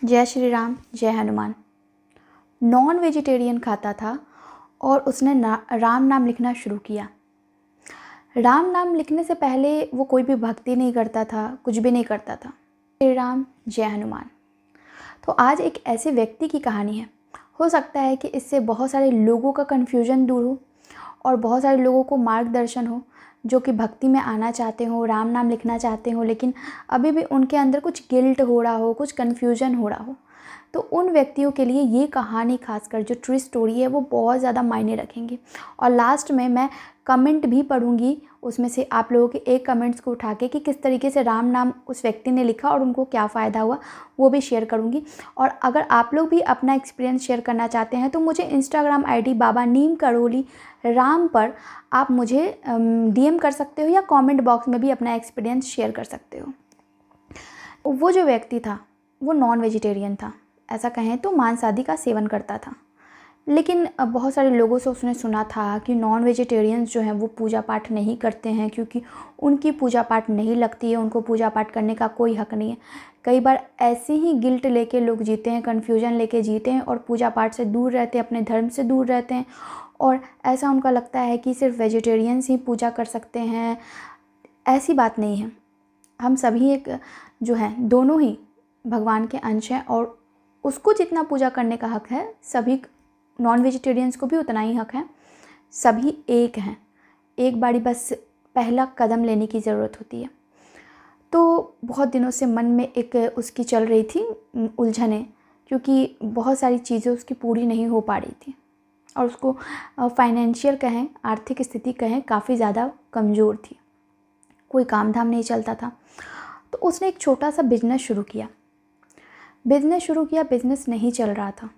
जय श्री राम, जय Hanuman. Non vegetarian खाता था और उसने राम नाम लिखना शुरू किया। राम नाम लिखने से पहले वो कोई भी भक्ति नहीं करता था, कुछ भी नहीं करता था। श्री राम, जय हनुमान। तो आज एक ऐसे व्यक्ति की कहानी है। हो सकता है कि इससे बहुत सारे लोगों का कन्फ्यूजन दूर हो और बहुत सारे लोगों को मार्गदर्शन हो जो कि भक्ति में आना चाहते हो, राम नाम लिखना चाहते हो, लेकिन अभी भी उनके अंदर कुछ गिल्ट हो रहा हो, कुछ कन्फ्यूजन हो रहा हो। तो उन व्यक्तियों के लिए ये कहानी, खासकर जो ट्रू स्टोरी है, वो बहुत ज़्यादा मायने रखेंगी। और लास्ट में मैं कमेंट भी पढ़ूंगी, उसमें से आप लोगों के एक कमेंट्स को उठा के कि किस तरीके से राम नाम उस व्यक्ति ने लिखा और उनको क्या फ़ायदा हुआ, वो भी शेयर करूंगी। और अगर आप लोग भी अपना एक्सपीरियंस शेयर करना चाहते हैं तो मुझे इंस्टाग्राम आईडी बाबा नीम करोली राम पर आप मुझे डीएम कर सकते हो या कमेंट बॉक्स में भी अपना एक्सपीरियंस शेयर कर सकते हो। वो जो व्यक्ति था वो नॉन वेजिटेरियन था, ऐसा कहें तो मांस आदि का सेवन करता था। लेकिन बहुत सारे लोगों से उसने सुना था कि नॉन वेजिटेरियंस जो हैं वो पूजा पाठ नहीं करते हैं क्योंकि उनकी पूजा पाठ नहीं लगती है, उनको पूजा पाठ करने का कोई हक नहीं है। कई बार ऐसे ही गिल्ट लेके लोग जीते हैं, कन्फ्यूजन लेके जीते हैं और पूजा पाठ से दूर रहते हैं, अपने धर्म से दूर रहते हैं और ऐसा उनका लगता है कि सिर्फ वेजिटेरियंस ही पूजा कर सकते हैं। ऐसी बात नहीं है। हम सभी एक जो है दोनों ही भगवान के अंश हैं और उसको जितना पूजा करने का हक है, सभी नॉन वेजिटेरियंस को भी उतना ही हक है। सभी एक हैं, एक बारी बस पहला कदम लेने की ज़रूरत होती है। तो बहुत दिनों से मन में एक उसकी चल रही थी उलझनें, क्योंकि बहुत सारी चीज़ें उसकी पूरी नहीं हो पा रही थी और उसको फाइनेंशियल कहें, आर्थिक स्थिति कहें, काफ़ी ज़्यादा कमज़ोर थी। कोई काम धाम नहीं चलता था। तो उसने एक छोटा सा बिजनेस शुरू किया। बिजनेस नहीं चल रहा था।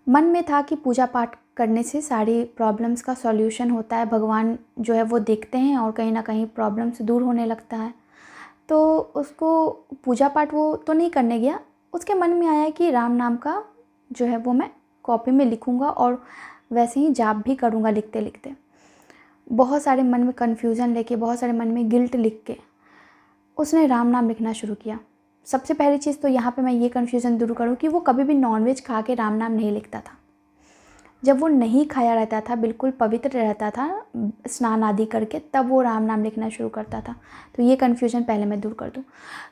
मन में था कि पूजा पाठ करने से सारी प्रॉब्लम्स का सॉल्यूशन होता है, भगवान जो है वो देखते हैं और कहीं ना कहीं प्रॉब्लम से दूर होने लगता है। तो उसको पूजा पाठ वो तो नहीं करने गया। उसके मन में आया कि राम नाम का जो है वो मैं कॉपी में लिखूँगा और वैसे ही जाप भी करूँगा लिखते लिखते। बहुत सारे मन में कन्फ्यूज़न लेके, बहुत सारे मन में गिल्ट लिख के उसने राम नाम लिखना शुरू किया। सबसे पहली चीज़ तो यहाँ पे मैं ये कन्फ्यूज़न दूर करूँ कि वो कभी भी नॉनवेज खा के राम नाम नहीं लिखता था। जब वो नहीं खाया रहता था, बिल्कुल पवित्र रहता था स्नान आदि करके, तब वो राम नाम लिखना शुरू करता था। तो ये कन्फ्यूज़न पहले मैं दूर कर दूँ।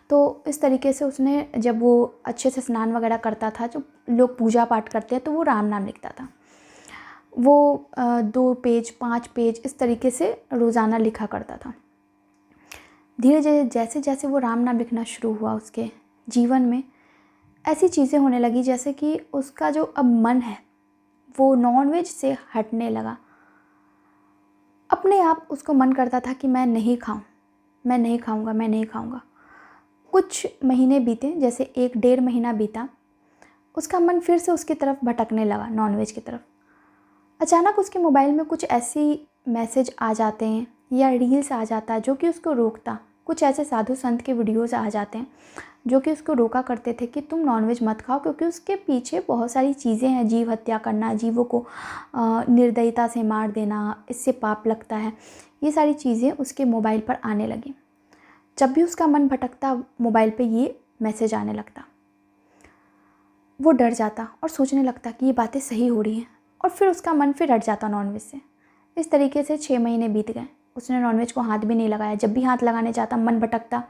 तो इस तरीके से उसने, जब वो अच्छे से स्नान वगैरह करता था, जो लोग पूजा पाठ करते हैं, तो वो राम नाम लिखता था। वो 2 पेज 5 पेज इस तरीके से रोज़ाना लिखा करता था। धीरे धीरे जैसे जैसे वो राम नाम लिखना शुरू हुआ, उसके जीवन में ऐसी चीज़ें होने लगी जैसे कि उसका जो अब मन है वो नॉनवेज से हटने लगा। अपने आप उसको मन करता था कि मैं नहीं खाऊं, मैं नहीं खाऊंगा, मैं नहीं खाऊंगा। कुछ महीने बीते, जैसे 1-1.5 महीना बीता, उसका मन फिर से उसकी तरफ भटकने लगा, नॉनवेज की तरफ। अचानक उसके मोबाइल में कुछ ऐसी मैसेज आ जाते हैं या रील्स आ जाता है जो कि उसको रोकता। कुछ ऐसे साधु संत के वीडियोस आ जाते हैं जो कि उसको रोका करते थे कि तुम नॉनवेज मत खाओ, क्योंकि उसके पीछे बहुत सारी चीज़ें हैं। जीव हत्या करना, जीवों को निर्दयता से मार देना, इससे पाप लगता है। ये सारी चीज़ें उसके मोबाइल पर आने लगी। जब भी उसका मन भटकता, मोबाइल पे ये मैसेज आने लगता। वो डर जाता और सोचने लगता कि ये बातें सही हो रही हैं, और फिर उसका मन फिर हट जाता नॉनवेज से। इस तरीके से 6 महीने बीत गए। उसने नॉनवेज को हाथ भी नहीं लगाया। जब भी हाथ लगाने जाता, मन भटकता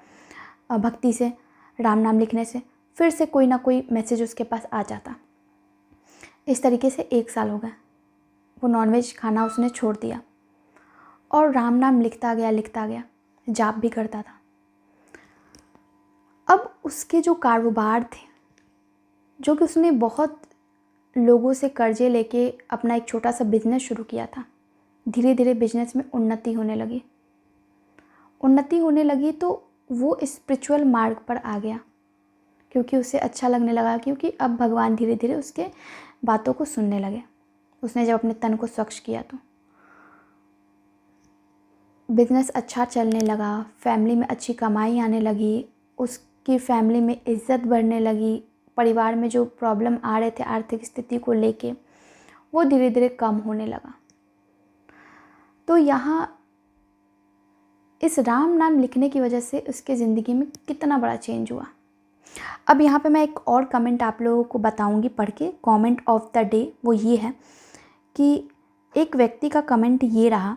भक्ति से, राम नाम लिखने से, फिर से कोई ना कोई मैसेज उसके पास आ जाता। इस तरीके से 1 साल हो गए। वो नॉनवेज खाना उसने छोड़ दिया और राम नाम लिखता गया, जाप भी करता था। अब उसके जो कारोबार थे, जो कि उसने बहुत लोगों से कर्जे लेके अपना एक छोटा सा बिजनेस शुरू किया था, धीरे धीरे बिजनेस में उन्नति होने लगी। तो वो स्पिरिचुअल मार्ग पर आ गया, क्योंकि उसे अच्छा लगने लगा, क्योंकि अब भगवान धीरे धीरे उसके बातों को सुनने लगे। उसने जब अपने तन को स्वच्छ किया तो बिजनेस अच्छा चलने लगा, फैमिली में अच्छी कमाई आने लगी, उसकी फैमिली में इज्जत बढ़ने लगी। परिवार में जो प्रॉब्लम आ रहे थे आर्थिक स्थिति को लेके, वो धीरे धीरे कम होने लगा। तो यहाँ इस राम नाम लिखने की वजह से उसके ज़िंदगी में कितना बड़ा चेंज हुआ। अब यहाँ पे मैं एक और कमेंट आप लोगों को बताऊँगी पढ़ के, कमेंट ऑफ द डे वो ये है कि एक व्यक्ति का कमेंट ये रहा,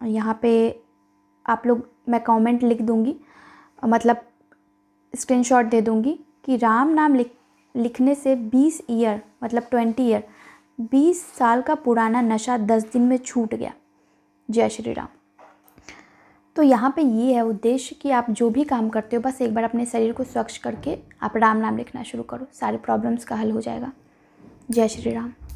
यहाँ पे आप लोग, मैं कमेंट लिख दूँगी, मतलब स्क्रीनशॉट दे दूँगी कि राम नाम लिखने से 20 ईयर मतलब 20 ईयर 20 साल का पुराना नशा 10 दिन में छूट गया। जय श्री राम। तो यहाँ पे ये है उद्देश्य कि आप जो भी काम करते हो बस एक बार अपने शरीर को स्वच्छ करके आप राम नाम लिखना शुरू करो, सारे प्रॉब्लम्स का हल हो जाएगा। जय श्री राम।